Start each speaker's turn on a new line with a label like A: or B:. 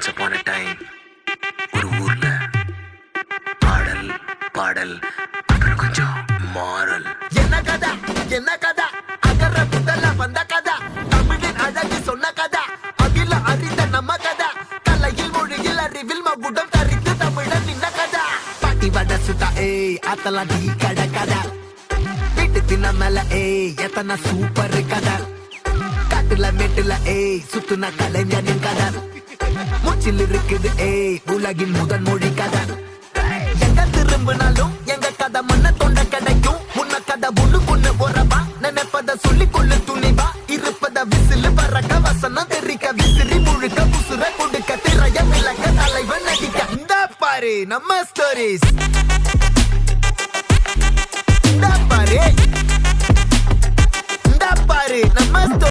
A: once upon a time ஒரு ஊர்ல ஆடல் பாடல் அப்புறம் கொஞ்சம் மாறல்.
B: என்ன கதா என்ன கதா அகர முதல்ல வந்த கதா தமிழின் அழகு சொன்ன கதா அகில அறிந்த நம்ம கதா கலையில் மொழியில் அறிவில் மகுடம் தரித்து தமிழன் நின்ன கதா பாட்டி வட சுத்தா அத்தலா டீ கட கதா வீட்டு தின்ன மேல எத்தனை சூப்பர் கதா காட்டுல மேட்டுல சுத்துன கலைஞனின் கதா மூச்சில் இருக்குது உலகின் முதன் மொழி கதா எங்க திரும்பினாலும் எங்க கதை மண்ண தொண்ட கிடைக்கும் உன்ன கதை ஒண்ணு போறவா நினைப்பத சொல்லி கொள்ளு துணிவா இருப்பத விசிலு பறக்க வசனம் தெரிக்க விசிறி முழுக்க புசுர கொடுக்க திரைய விளக்க தலைவன் நடிக்க இந்த பாரு நம்ம ஸ்டோரிஸ் இந்த பாரு நம்ம